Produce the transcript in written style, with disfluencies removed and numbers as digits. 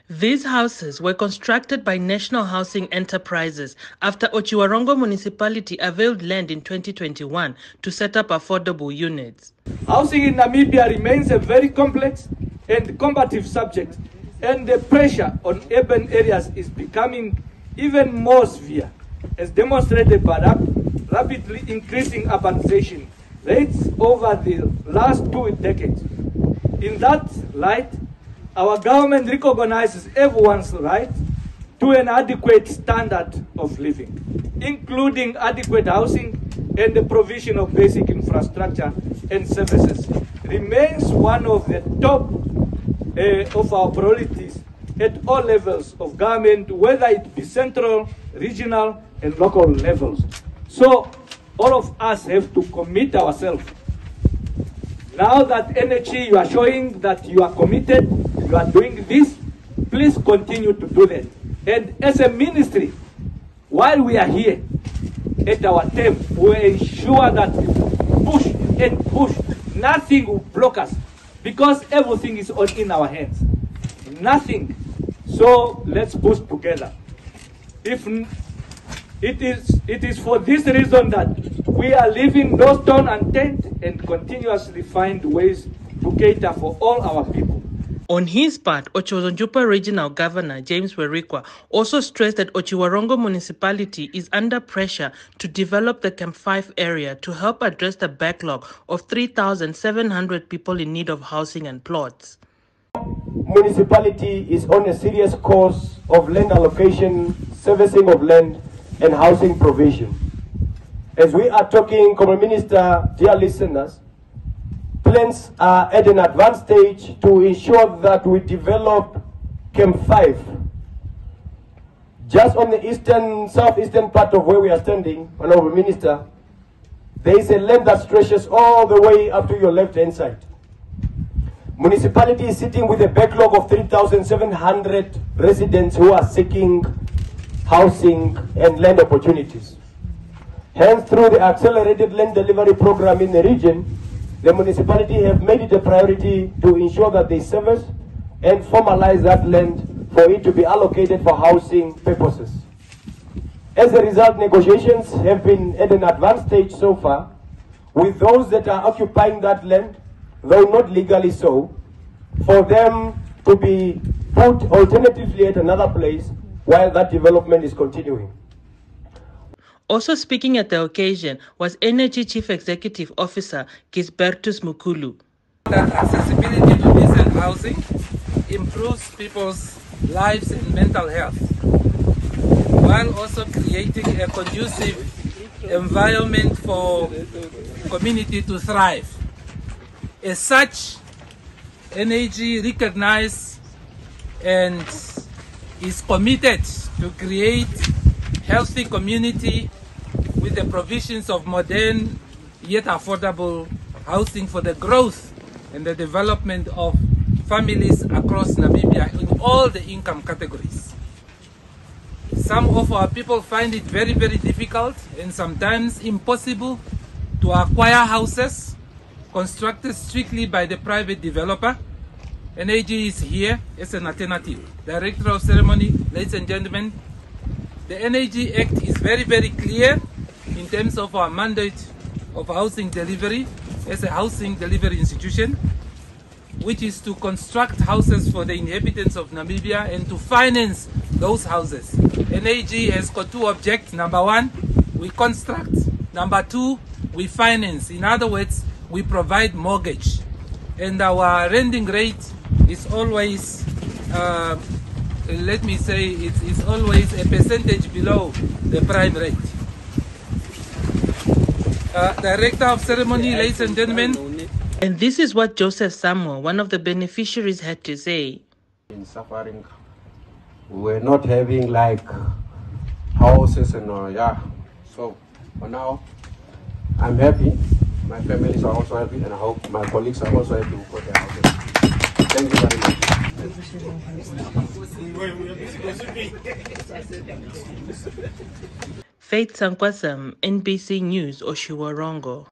These houses were constructed by National Housing Enterprises after Otjiwarongo Municipality availed land in 2021 to set up affordable units. Housing in Namibia remains a very complex and combative subject, and the pressure on urban areas is becoming even more severe, as demonstrated by rapidly increasing urbanization rates over the last 2 decades. In that light, our government recognizes everyone's right to an adequate standard of living, including adequate housing and the provision of basic infrastructure and services. Remains one of the top of our priorities at all levels of government, whether it be central, regional, and local levels. So all of us have to commit ourselves. Now that energy, you are showing that you are committed, you are doing this, please continue to do that. And as a ministry, while we are here at our term, we ensure that push and push, nothing will block us, because everything is in our hands. Nothing. So let's push together. If it is for this reason that we are leaving no stone unturned and continuously find ways to cater for all our people. On his part, Otjiwarongo Regional Governor James Werikwa also stressed that Otjiwarongo Municipality is under pressure to develop the Camp 5 area to help address the backlog of 3,700 people in need of housing and plots. Municipality is on a serious course of land allocation, servicing of land, and housing provision. As we are talking, Common Minister, dear listeners, plans are at an advanced stage to ensure that we develop Camp 5. Just on the southeastern part of where we are standing, Honorable Minister, there is a land that stretches all the way up to your left-hand side. Municipality is sitting with a backlog of 3,700 residents who are seeking housing and land opportunities. Hence, through the accelerated land delivery program in the region, the municipality have made it a priority to ensure that they service and formalize that land for it to be allocated for housing purposes. As a result, negotiations have been at an advanced stage so far with those that are occupying that land, though not legally so, for them to be put alternatively at another place while that development is continuing. Also speaking at the occasion was Energy Chief Executive Officer Gisbertus Mukulu. That accessibility to decent housing improves people's lives and mental health, while also creating a conducive environment for community to thrive. As such, Energy recognizes and is committed to create healthy community with the provisions of modern yet affordable housing for the growth and the development of families across Namibia in all the income categories. Some of our people find it very, very difficult and sometimes impossible to acquire houses constructed strictly by the private developer. Energy is here as an alternative. Director of Ceremony, ladies and gentlemen, the Energy Act is very, very clear in terms of our mandate of housing delivery as a housing delivery institution, which is to construct houses for the inhabitants of Namibia and to finance those houses. Energy has got two objectives. Number one, we construct. Number two, we finance. In other words, we provide mortgage. And our lending rate is always let me say it's always a percentage below the prime rate. Director of Ceremony, ladies and gentlemen. And this is what Joseph Samuel, one of the beneficiaries, had to say. In suffering, we were not having like houses and yeah. So for now, I'm happy. My families are also happy, and I hope my colleagues are also happy for their houses. Thank you very much. Faith Sankwasam, NBC News, Otjiwarongo.